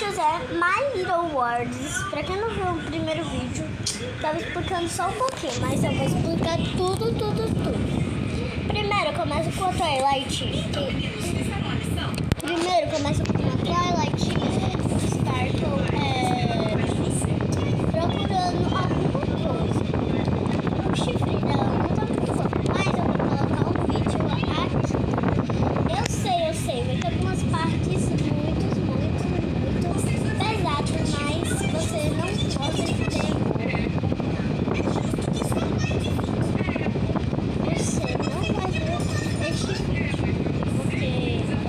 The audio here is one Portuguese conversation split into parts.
vídeos é My Little Words. Pra quem não viu o primeiro vídeo, tava explicando só um pouquinho, mas eu vou explicar tudo. Primeiro começa com a Twilight. Primeiro começa com a Twilight Sparkle procurando alguma coisa. O chifre dela não tá muito bom, mas eu vou colocar um vídeo aqui. Eu sei, vai ter algumas partes muito pesadas, mas você não pode ter. Você não vai ver este vídeo, porque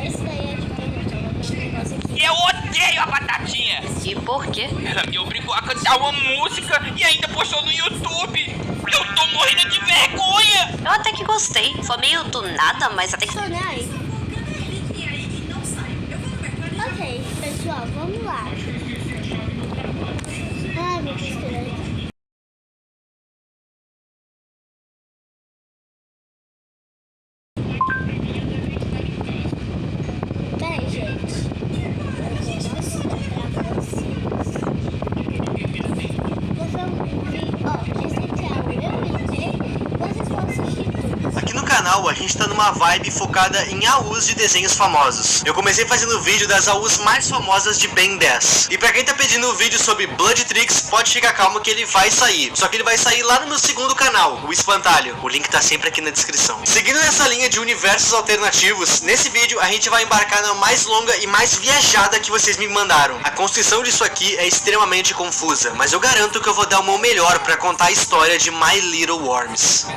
esse daí é diferente. Eu odeio a Batatinha! E por quê? Ela me obrigou a cantar uma música e ainda postou no YouTube! Eu tô morrendo de vergonha! Eu até que gostei. Foi meio do nada, mas até que... Tô nem aí. Ok, pessoal, vamos lá. Ai, meu Deus, bem, gente. Eu vou mostrar pra vocês. Esse aqui é o meu vídeo. Vocês vão assistir tudo. Aqui no canal a gente tá numa vibe focada em AUs de desenhos famosos. Eu comecei fazendo vídeo das AUs mais famosas de Ben 10. E pra quem tá pedindo um vídeo sobre Blood Tricks, pode ficar calmo que ele vai sair. Só que ele vai sair lá no meu segundo canal, o Espantalho. O link tá sempre aqui na descrição. Seguindo nessa linha de universos alternativos, nesse vídeo a gente vai embarcar na mais longa e mais viajada que vocês me mandaram. A construção disso aqui é extremamente confusa, mas eu garanto que eu vou dar o meu melhor pra contar a história de My Little Worms.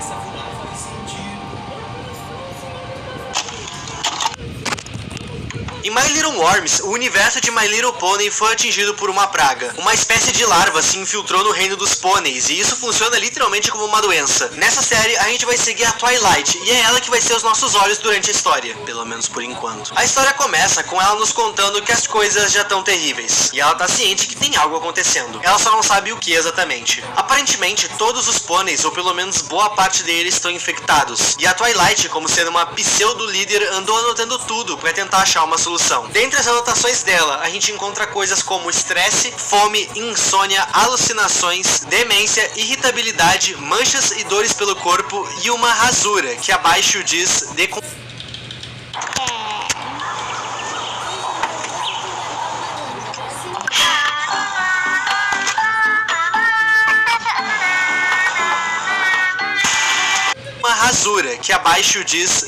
Em My Little Worms, o universo de My Little Pony foi atingido por uma praga. Uma espécie de larva se infiltrou no reino dos pôneis, e isso funciona literalmente como uma doença. Nessa série, a gente vai seguir a Twilight, e é ela que vai ser os nossos olhos durante a história, pelo menos por enquanto. A história começa com ela nos contando que as coisas já estão terríveis, e ela tá ciente que tem algo acontecendo. Ela só não sabe o que exatamente. Aparentemente, todos os pôneis, ou pelo menos boa parte deles, estão infectados, e a Twilight, como sendo uma pseudo-líder, andou anotando tudo para tentar achar uma solução. Dentre as anotações dela, a gente encontra coisas como estresse, fome, insônia, alucinações, demência, irritabilidade, manchas e dores pelo corpo e uma rasura, que abaixo diz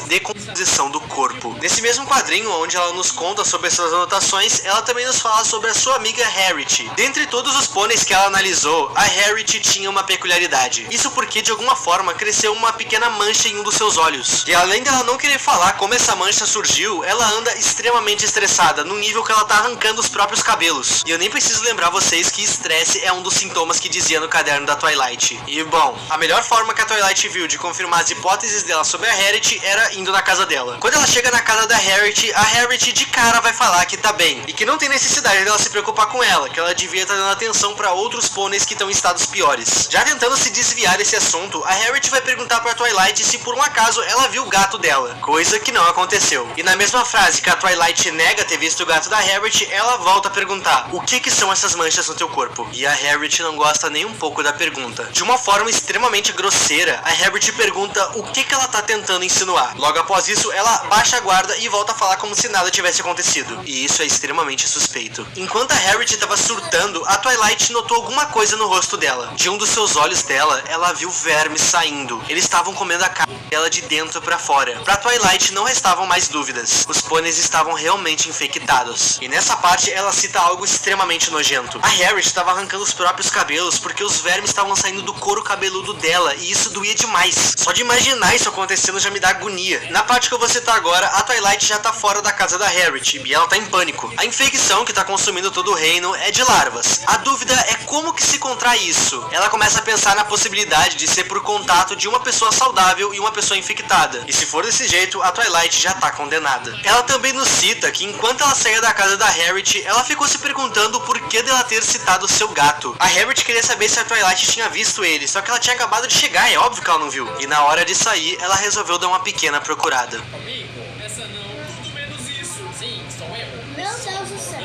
decomposição do corpo. Nesse mesmo quadrinho, onde ela nos conta sobre essas anotações, ela também nos fala sobre a sua amiga Harriet. Dentre todos os pôneis que ela analisou, a Harriet tinha uma peculiaridade. Isso porque, de alguma forma, cresceu uma pequena mancha em um dos seus olhos. E além dela não querer falar como essa mancha surgiu, ela anda extremamente estressada, num nível que ela tá arrancando os próprios cabelos. E eu nem preciso lembrar vocês que estresse é um dos sintomas que dizia no caderno da Twilight. E bom, a melhor forma que a Twilight viu de confirmar as hipóteses dela sobre a Harriet era indo na casa dela. Quando ela chega na casa da Harriet, a Harriet de cara vai falar que tá bem e que não tem necessidade dela se preocupar com ela, que ela devia estar dando atenção para outros pôneis que estão em estados piores. Já tentando se desviar desse assunto, a Harriet vai perguntar pra Twilight se por um acaso ela viu o gato dela, coisa que não aconteceu. E na mesma frase que a Twilight nega ter visto o gato da Harriet, ela volta a perguntar: o que são essas manchas no teu corpo? E a Harriet não gosta nem um pouco da pergunta. De uma forma extremamente grosseira, a Harriet pergunta o que ela tá tentando insinuar. Logo após isso, ela baixa a guarda e volta a falar como se nada tivesse acontecido. E isso é extremamente suspeito. Enquanto a Harriet estava surtando, a Twilight notou alguma coisa no rosto dela. De um dos seus olhos dela, ela viu vermes saindo. Eles estavam comendo a carne dela de dentro pra fora. Pra Twilight não restavam mais dúvidas. Os pôneis estavam realmente infectados. E nessa parte, ela cita algo extremamente nojento. A Harriet estava arrancando os próprios cabelos porque os vermes estavam saindo do couro cabeludo dela e isso doía demais. Só de imaginar isso acontecendo já me dá agonia. Na parte que eu vou citar agora, a Twilight já tá fora da casa da Harriet e ela tá em pânico. A infecção que tá consumindo todo o reino é de larvas. A dúvida é como que se contrai isso. Ela começa a pensar na possibilidade de ser por contato de uma pessoa saudável e uma pessoa infectada. E se for desse jeito, a Twilight já tá condenada. Ela também nos cita que enquanto ela saía da casa da Harriet, ela ficou se perguntando o porquê dela ter citado o seu gato. A Harriet queria saber se a Twilight tinha visto ele, só que ela tinha acabado de chegar, é óbvio que ela não viu. E na hora de sair, ela resolveu dar uma pequena procurada. Amigo, essa não, tudo menos isso. Sim, sou eu. Meu Deus do céu.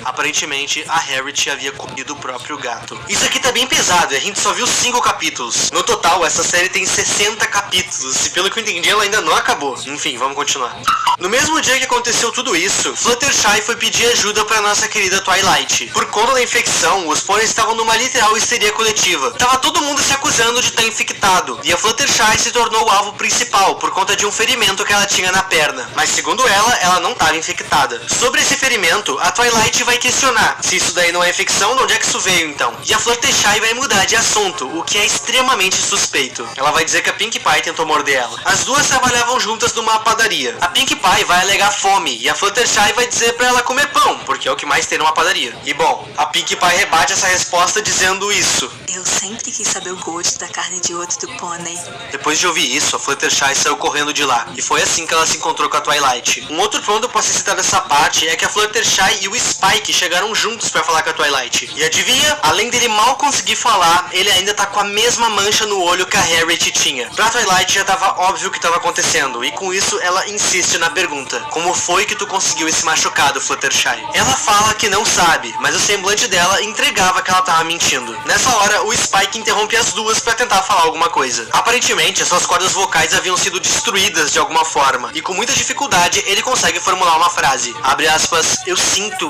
Aparentemente, a Harriet havia comido o próprio gato. Isso aqui tá bem pesado, e a gente só viu 5 capítulos. No total, essa série tem 60 capítulos, e pelo que eu entendi, ela ainda não acabou. Enfim, vamos continuar. No mesmo dia que aconteceu tudo isso, Fluttershy foi pedir ajuda pra nossa querida Twilight. Por conta da infecção, os pôneis estavam numa literal histeria coletiva. Tava todo mundo se acusando de estar infectado, e a Fluttershy se tornou o alvo principal por conta de um ferimento que ela tinha na perna. Mas segundo ela não estava infectada. Sobre esse ferimento, a Twilight vai questionar se isso daí não é infecção, de onde é que isso veio então? E a Fluttershy vai mudar de assunto, o que é extremamente suspeito. Ela vai dizer que a Pinkie Pie tentou morder ela. As duas trabalhavam juntas numa padaria. A Pinkie Pie vai alegar fome e a Fluttershy vai dizer pra ela comer pão, porque é o que mais tem numa padaria. E bom, a Pinkie Pie rebate essa resposta dizendo isso. Eu sempre quis saber o gosto da carne de outro do pônei. Depois de ouvir isso, a Fluttershy saiu correndo de lá, e foi assim que ela se encontrou com a Twilight. Um outro ponto eu posso citar dessa parte é que a Fluttershy e o Spike chegaram juntos pra falar com a Twilight. E adivinha? Além dele mal conseguir falar, ele ainda tá com a mesma mancha no olho que a Harriet tinha. Pra Twilight já tava óbvio o que tava acontecendo, e com isso ela insiste na pergunta: como foi que tu conseguiu esse machucado, Fluttershy? Ela fala que não sabe, mas o semblante dela entregava que ela tava mentindo. Nessa hora, o Spike interrompe as duas pra tentar falar alguma coisa. Aparentemente, as suas cordas vocais haviam sido destruídas de alguma forma, e com muita dificuldade ele consegue formular uma frase. Abre aspas, eu sinto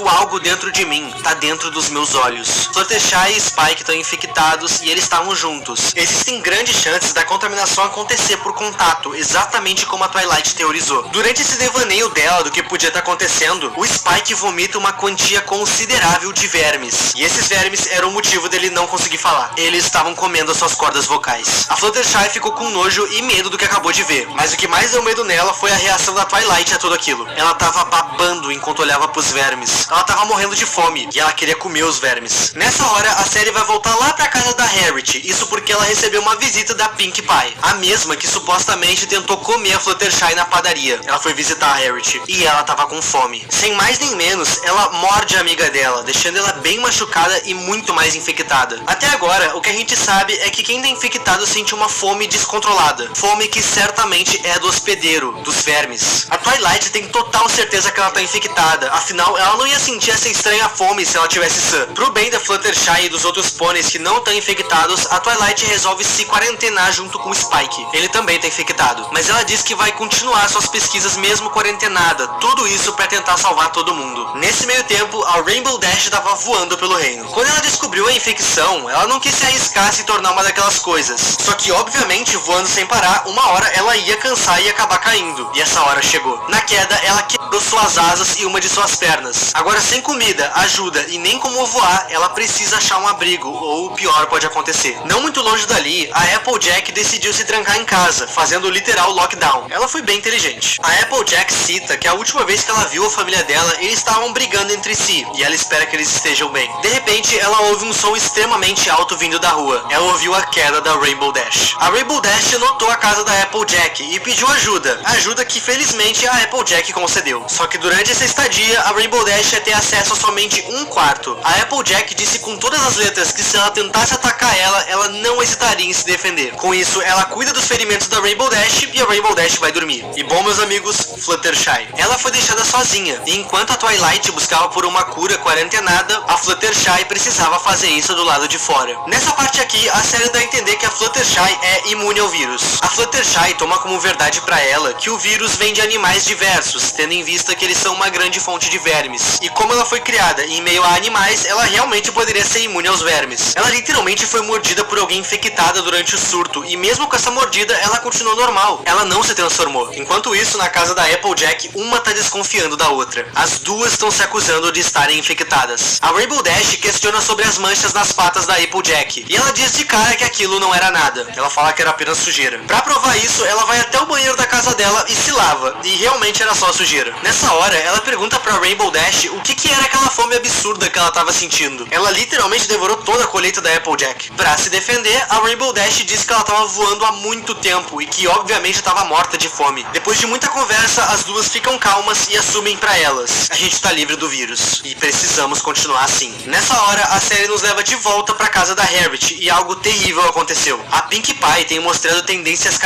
algo dentro de mim, tá dentro dos meus olhos. Fluttershy e Spike estão infectados e eles estavam juntos. Existem grandes chances da contaminação acontecer por contato, exatamente como a Twilight teorizou. Durante esse devaneio dela do que podia estar acontecendo, o Spike vomita uma quantia considerável de vermes, e esses vermes eram o motivo dele não conseguir falar. Eles estavam comendo as suas cordas vocais. A Fluttershy ficou com nojo e medo do que acabou de ver, mas o que mais deu medo nela foi a reação da Twilight a tudo aquilo. Ela tava babando enquanto olhava pros vermes. Ela tava morrendo de fome e ela queria comer os vermes. Nessa hora, a série vai voltar lá pra casa da Harriet, isso porque ela recebeu uma visita da Pinkie Pie, a mesma que supostamente tentou comer a Fluttershy na padaria. Ela foi visitar a Harriet e ela tava com fome. Sem mais nem menos, ela morde a amiga dela, deixando ela bem machucada e muito mais infectada. Até agora, o que a gente sabe é que quem tá infectado sente uma fome descontrolada. Fome que certamente é do hospedeiro, dos vermes. A Twilight tem total certeza que ela tá infectada, afinal ela não ia sentir essa estranha fome se ela tivesse sã. Pro bem da Fluttershy e dos outros pôneis que não estão infectados, a Twilight resolve se quarentenar junto com o Spike. Ele também tá infectado, mas ela diz que vai continuar suas pesquisas mesmo quarentenada, tudo isso pra tentar salvar todo mundo. Nesse meio tempo, a Rainbow Dash tava voando pelo reino. Quando ela descobriu a infecção, ela não quis se arriscar a se tornar uma daquelas coisas. Só que, obviamente, voando sem parar, uma hora ela ia cansar e acabar caindo. E essa hora chegou. Na queda, ela quebrou suas asas e uma de suas pernas. Agora, sem comida, ajuda e nem como voar, ela precisa achar um abrigo, ou o pior pode acontecer. Não muito longe dali, a Applejack decidiu se trancar em casa, fazendo o literal lockdown. Ela foi bem inteligente. A Applejack cita que a última vez que ela viu a família dela, eles estavam brigando entre si, e ela espera que eles estejam bem. De repente, ela ouve um som extremamente alto vindo da rua. Ela ouviu a queda da Rainbow Dash. A Rainbow Dash notou a casa da Applejack e pediu ajuda. Ajuda que felizmente a Applejack concedeu. Só que durante essa estadia, a Rainbow Dash ia ter acesso a somente um quarto. A Applejack disse com todas as letras que se ela tentasse atacar ela não hesitaria em se defender. Com isso, ela cuida dos ferimentos da Rainbow Dash e a Rainbow Dash vai dormir. E bom, meus amigos, Fluttershy. Ela foi deixada sozinha, e enquanto a Twilight buscava por uma cura quarentenada, a Fluttershy precisava fazer isso do lado de fora. Nessa parte aqui, a série dá a entender que a Fluttershy é imune ao vírus. A Fluttershy toma como verdade pra ela que o vírus vem de animais diversos, tendo em vista que eles são uma grande fonte de vermes. E como ela foi criada em meio a animais, ela realmente poderia ser imune aos vermes. Ela literalmente foi mordida por alguém infectada durante o surto, e mesmo com essa mordida, ela continuou normal. Ela não se transformou. Enquanto isso, na casa da Applejack, uma tá desconfiando da outra. As duas estão se acusando de estarem infectadas. A Rainbow Dash questiona sobre as manchas nas patas da Applejack, e ela diz de cara que aquilo não era nada. Ela fala que era apenas sujeira. Pra provar isso, ela vai até o banheiro da casa dela e se lava, e realmente era só sujeira. Nessa hora, ela pergunta pra Rainbow Dash o que era aquela fome absurda que ela tava sentindo. Ela literalmente devorou toda a colheita da Applejack. Pra se defender, a Rainbow Dash disse que ela tava voando há muito tempo e que obviamente estava morta de fome. Depois de muita conversa, as duas ficam calmas e assumem pra elas: a gente tá livre do vírus e precisamos continuar assim. Nessa hora, a série nos leva de volta pra casa da Harriet e algo terrível aconteceu. A Pinkie Pie tem mostrado tendências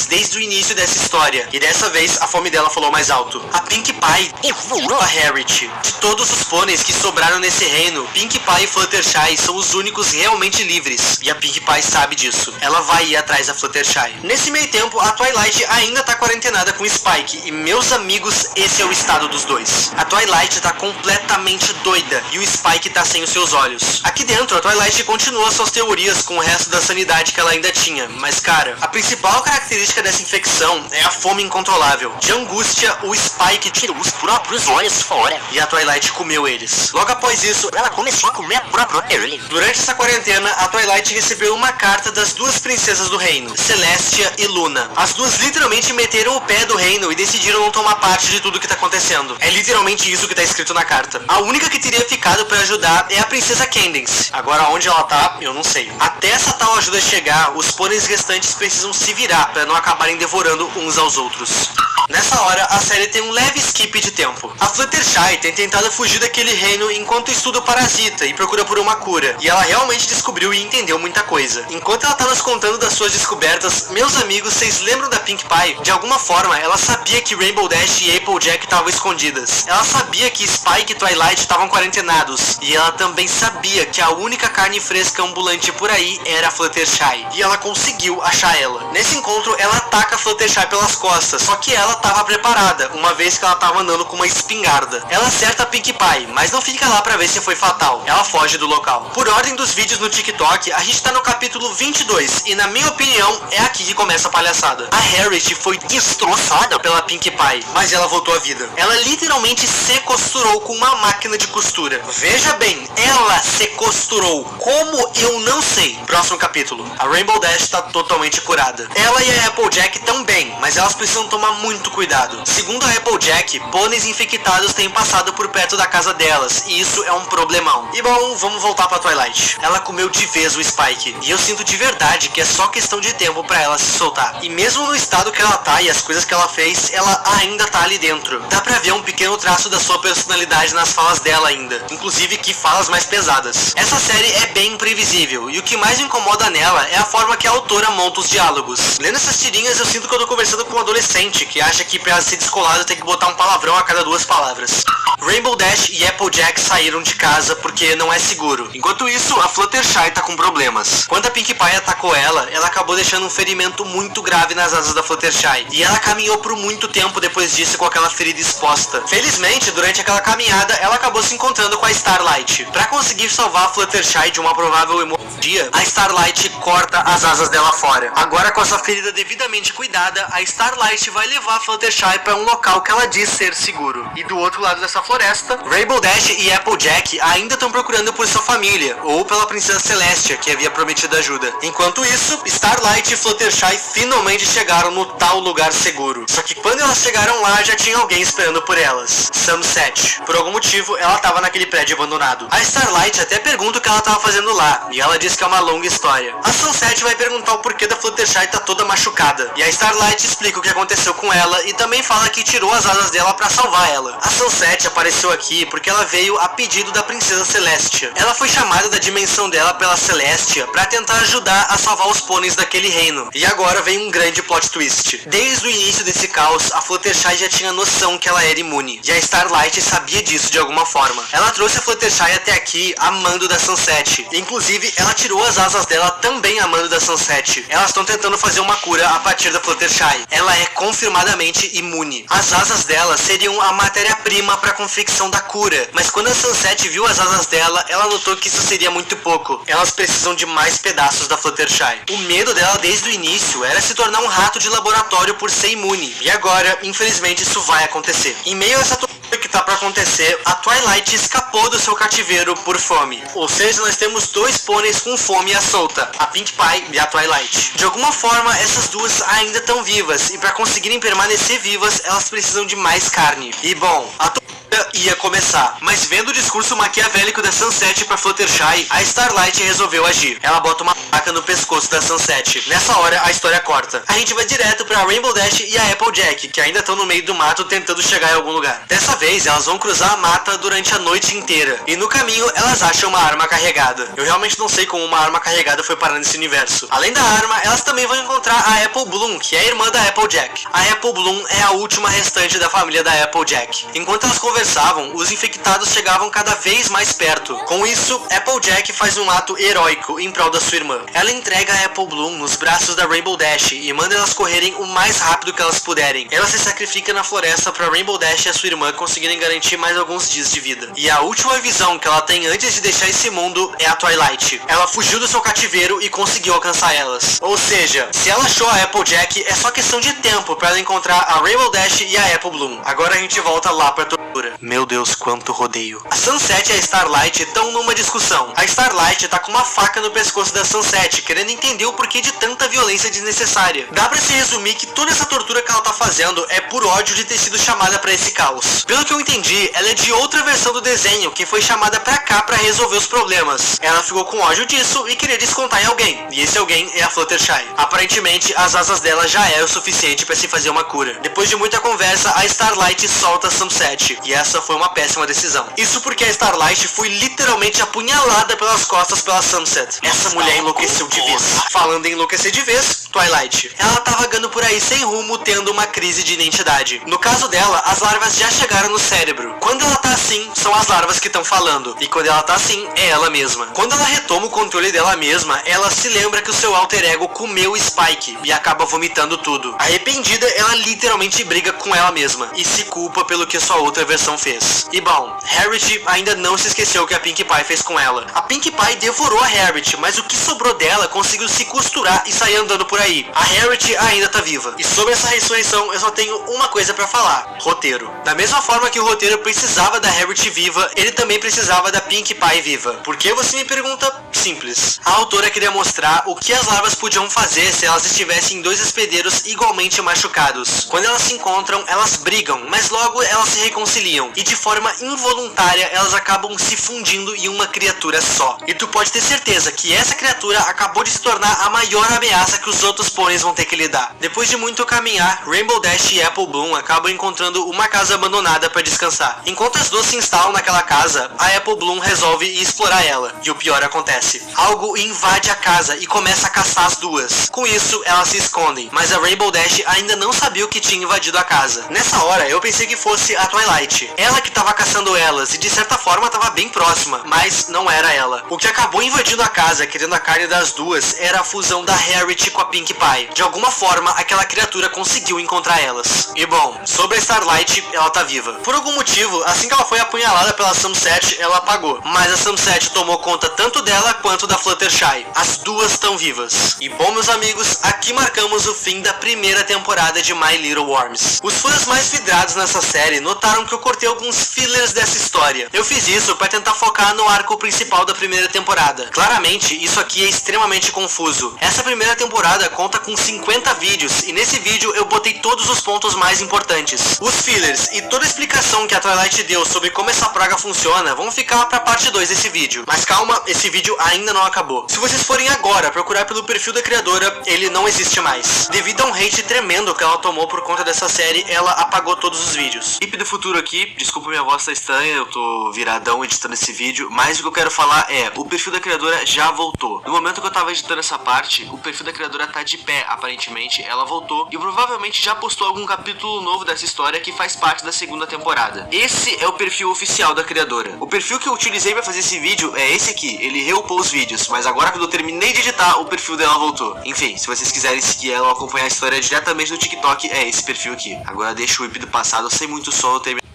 desde o início dessa história. E dessa vez, a fome dela falou mais alto. A Pinkie Pie devorou a Harriet. De todos os pôneis que sobraram nesse reino, Pinkie Pie e Fluttershy são os únicos realmente livres. E a Pinkie Pie sabe disso. Ela vai ir atrás da Fluttershy. Nesse meio tempo, a Twilight ainda tá quarentenada com Spike. E meus amigos, esse é o estado dos dois. A Twilight tá completamente doida e o Spike tá sem os seus olhos. Aqui dentro, a Twilight continua suas teorias com o resto da sanidade que ela ainda tinha. Mas cara, a principal característica dessa infecção é a fome incontrolável. De angústia, o Spike tirou os próprios olhos fora e a Twilight comeu eles. Logo após isso, ela começou a comer a própria Early. Durante essa quarentena, a Twilight recebeu uma carta das duas princesas do reino, Celestia e Luna. As duas literalmente meteram o pé do reino e decidiram não tomar parte de tudo que tá acontecendo. É literalmente isso que tá escrito na carta. A única que teria ficado pra ajudar é a princesa Candace. Agora onde ela tá, eu não sei. Até essa tal ajuda chegar, os pôneis restantes precisam se virar pra não acabarem devorando uns aos outros. Nessa hora, a série tem um leve skip de tempo. A Fluttershy tem tentado fugir daquele reino enquanto estuda o parasita e procura por uma cura. E ela realmente descobriu e entendeu muita coisa. Enquanto ela tá nos contando das suas descobertas, meus amigos, vocês lembram da Pinkie Pie? De alguma forma, ela sabia que Rainbow Dash e Applejack estavam escondidas. Ela sabia que Spike e Twilight estavam quarentenados. E ela também sabia que a única carne fresca ambulante por aí era a Fluttershy. E ela conseguiu achar ela. Nesse encontro, ela ataca a Fluttershy pelas costas. Só que ela estava preparada, uma vez que ela estava andando com uma espingarda. Ela acerta a Pinkie Pie, mas não fica lá pra ver se foi fatal. Ela foge do local. Por ordem dos vídeos no TikTok, a gente tá no capítulo 22, e na minha opinião, é aqui que começa a palhaçada. A Harriet foi destroçada pela Pinkie Pie, mas ela voltou à vida. Ela literalmente se costurou com uma máquina de costura. Veja bem, ela se costurou. Como? Eu não sei. Próximo capítulo. A Rainbow Dash tá totalmente curada. Ela e a Applejack também, mas elas precisam tomar muito cuidado. Segundo a Applejack, pôneis infectados têm passado por perto da casa delas, e isso é um problemão. E bom, vamos voltar pra Twilight. Ela comeu de vez o Spike, e eu sinto de verdade que é só questão de tempo pra ela se soltar. E mesmo no estado que ela tá e as coisas que ela fez, ela ainda tá ali dentro. Dá pra ver um pequeno traço da sua personalidade nas falas dela ainda, inclusive que falas mais pesadas. Essa série é bem imprevisível, e o que mais me incomoda nela é a forma que a autora monta os diálogos. Lendo essas tirinhas, eu sinto que eu tô conversando com um adolescente que acha que pra ser descolado tem que botar um palavrão a cada duas palavras. Rainbow Dash e Applejack saíram de casa porque não é seguro. Enquanto isso, a Fluttershy tá com problemas. Quando a Pinkie Pie atacou ela, ela acabou deixando um ferimento muito grave nas asas da Fluttershy. E ela caminhou por muito tempo depois disso com aquela ferida exposta. Felizmente, durante aquela caminhada, ela acabou se encontrando com a Starlight. Pra conseguir salvar a Fluttershy de uma provável hemorragia, a Starlight corta as asas dela fora. Agora, com a sua ferida devidamente cuidada, a Starlight vai levar a Fluttershy para um local que ela diz ser seguro. E do outro lado dessa floresta, Rainbow Dash e Applejack ainda estão procurando por sua família, ou pela princesa Celestia, que havia prometido ajuda. Enquanto isso, Starlight e Fluttershy finalmente chegaram no tal lugar seguro. Só que quando elas chegaram lá, já tinha alguém esperando por elas. Sunset. Por algum motivo, ela estava naquele prédio abandonado. A Starlight até pergunta o que ela estava fazendo lá, e ela diz que é uma longa história. A Sunset vai perguntar o porquê da Fluttershy tá toda machucada, e a Starlight explica o que aconteceu com ela e também fala que tirou as asas dela pra salvar ela. A Sunset apareceu aqui porque ela veio a pedido da princesa Celestia. Ela foi chamada da dimensão dela pela Celestia pra tentar ajudar a salvar os pôneis daquele reino. E agora vem um grande plot twist. Desde o início desse caos, a Fluttershy já tinha noção que ela era imune, e a Starlight sabia disso de alguma forma. Ela trouxe a Fluttershy até aqui amando da Sunset. Inclusive, ela tirou as asas dela também amando da Sunset. Elas estão tentando fazer uma cura a partir da Fluttershy. Ela é confirmadamente imune. As asas dela seriam a matéria-prima para a confecção da cura, mas quando a Sunset viu as asas dela, ela notou que isso seria muito pouco. Elas precisam de mais pedaços da Fluttershy. O medo dela desde o início era se tornar um rato de laboratório por ser imune, e agora, infelizmente, isso vai acontecer. Em meio a essa tortura que tá pra acontecer, a Twilight escapou do seu cativeiro por fome. Ou seja, nós temos dois pôneis com fome à solta, a Pinkie Pie e a Twilight. De alguma forma, essas duas ainda estão vivas, e para conseguirem permanecer vivas, elas precisam de mais carne. E bom, a tortura ia começar. Mas vendo o discurso maquiavélico da Sunset pra Fluttershy, a Starlight resolveu agir. Ela bota uma faca no pescoço da Sunset. Nessa hora, a história corta. A gente vai direto pra Rainbow Dash e a Applejack, que ainda estão no meio do mato tentando chegar em algum lugar. Dessa vez, elas vão cruzar a mata durante a noite inteira. E no caminho, elas acham uma arma carregada. Eu realmente não sei como uma arma carregada foi parar nesse universo. Além da arma, elas também vão encontrar a Apple Bloom, que é a irmã da Applejack. A Apple Bloom é a última restante da família da Applejack. Enquanto elas conversavam, os infectados chegavam cada vez mais perto. Com isso, Applejack faz um ato heróico em prol da sua irmã. Ela entrega a Apple Bloom nos braços da Rainbow Dash e manda elas correrem o mais rápido que elas puderem. Ela se sacrifica na floresta para Rainbow Dash e a sua irmã conseguirem garantir mais alguns dias de vida. E a última visão que ela tem antes de deixar esse mundo é a Twilight. Ela fugiu do seu cativeiro e conseguiu alcançar elas. Ou seja, se ela achou a Applejack, é só questão de tempo para ela encontrar a Rainbow Dash e a Apple Bloom. Agora a gente volta lá pra tortura. Meu Deus, quanto rodeio. A Sunset e a Starlight estão numa discussão. A Starlight tá com uma faca no pescoço da Sunset, querendo entender o porquê de tanta violência desnecessária. Dá pra se resumir que toda essa tortura que ela tá fazendo é por ódio de ter sido chamada pra esse caos. Pelo que eu entendi, ela é de outra versão do desenho que foi chamada pra cá pra resolver os problemas. Ela ficou com ódio disso e queria descontar em alguém. E esse alguém é a Fluttershy. Aparentemente, as asas dela já é o suficiente pra se fazer uma cura. Depois de muita conversa, a Starlight solta a Sunset. E essa foi uma péssima decisão. Isso porque a Starlight foi literalmente apunhalada pelas costas pela Sunset. Essa mulher enlouqueceu de vez. Falando em enlouquecer de vez, Twilight. Ela tá vagando por aí sem rumo, tendo uma crise de identidade. No caso dela, as larvas já chegaram no cérebro. Quando ela tá assim, são as larvas que estão falando. E quando ela tá assim, é ela mesma. Quando ela retoma o controle dela mesma, ela se lembra que o seu alter ego comeu o Spike e acaba vomitando tudo. Arrependida, ela literalmente briga com ela mesma e se culpa pelo que sua outra versão fez. E bom, Harriet ainda não se esqueceu que a Pinkie Pie fez com ela. A Pinkie Pie devorou a Harriet, mas o que sobrou dela conseguiu se costurar e sair andando por aí. A Harriet ainda tá viva. E sobre essa ressurreição, eu só tenho uma coisa pra falar: roteiro. Da mesma forma que o roteiro precisava da Harriet viva, ele também precisava da Pinkie Pie viva. Por que, você me pergunta? Simples. A autora queria mostrar o que as larvas podiam fazer se elas estivessem em dois hospedeiros igualmente machucados. Quando elas se encontram, elas brigam, mas logo elas se reconciliam. E de forma involuntária, elas acabam se fundindo em uma criatura só. E tu pode ter certeza que essa criatura acabou de se tornar a maior ameaça que os outros pôneis vão ter que lidar. Depois de muito caminhar, Rainbow Dash e Apple Bloom acabam encontrando uma casa abandonada para descansar. Enquanto as duas se instalam naquela casa, a Apple Bloom resolve ir explorar ela. E o pior acontece. Algo invade a casa e começa a caçar as duas. Com isso, elas se escondem, mas a Rainbow Dash ainda não sabia o que tinha invadido a casa. Nessa hora, eu pensei que fosse a Twilight. Ela que tava caçando elas e de certa forma tava bem próxima, mas não era ela. O que acabou invadindo a casa, querendo a carne das duas, era a fusão da Harriet com a Pinkie Pie. De alguma forma, aquela criatura conseguiu encontrar elas. E bom, sobre a Starlight, ela tá viva. Por algum motivo, assim que ela foi apunhalada pela Sunset, ela apagou. Mas a Sunset tomou conta tanto dela quanto da Fluttershy. As duas estão vivas. E bom, meus amigos, aqui marcamos o fim da primeira temporada de My Little Worms. Os fãs mais vidrados nessa série notaram que eu cortei alguns fillers dessa história. Eu fiz isso para tentar focar no arco principal da primeira temporada. Claramente, isso aqui é extremamente confuso. Essa primeira temporada conta com 50 vídeos e nesse vídeo eu botei todos os pontos mais importantes. Os fillers e toda a explicação que a Twilight deu sobre como essa praga funciona vão ficar pra parte 2 desse vídeo. Mas calma, esse vídeo ainda não acabou. Se vocês forem agora procurar pelo perfil da criadora, ele não existe mais. Devido a um hate tremendo que ela tomou por conta dessa série, ela apagou todos os vídeos. Hip do futuro aqui, desculpa minha voz tá estranha, eu tô viradão editando esse vídeo, mas o que eu quero falar é, o perfil da criadora já voltou. No momento que eu tava editando essa parte, o perfil da criadora tá de pé, aparentemente, ela voltou e provavelmente já postou algum capítulo novo dessa história que faz parte da segunda temporada. Esse é o perfil oficial da criadora. O perfil que eu utilizei pra fazer esse vídeo é esse aqui, ele reupou os vídeos, mas agora quando eu terminei de editar, o perfil dela voltou. Enfim, se vocês quiserem seguir ela ou acompanhar a história diretamente no TikTok, é esse perfil aqui. Agora deixa o whip do passado, sem muito som, eu termino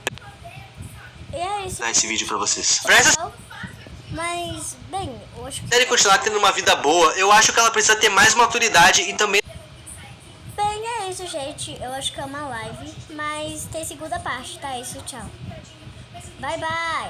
esse vídeo pra vocês. Pra essa Mas, bem, eu acho que... série continuar tendo uma vida boa, eu acho que ela precisa ter mais maturidade e também... Bem, é isso, gente. Eu acho que é uma live, mas tem segunda parte, tá? É isso, tchau. Bye, bye.